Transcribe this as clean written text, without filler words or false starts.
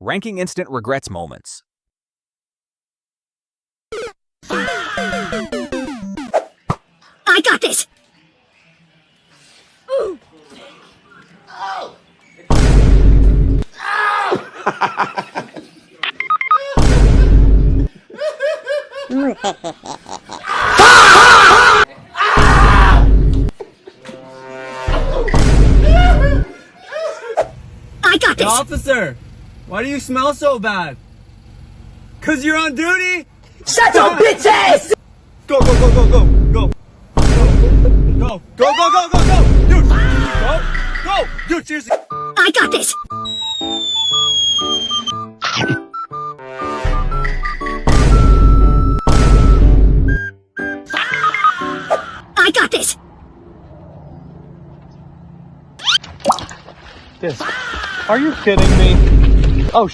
ranking instant regrets moments. I got this! Ooh. Oh. I got this! Officer, why do you smell so bad? 'Cause you're on duty? Shut your bitch ass! Go, go, go, go, go, go. Go, go, go, go, go, go! Dude, go, go! Dude, seriously. I got this! I got this! Are you kidding me?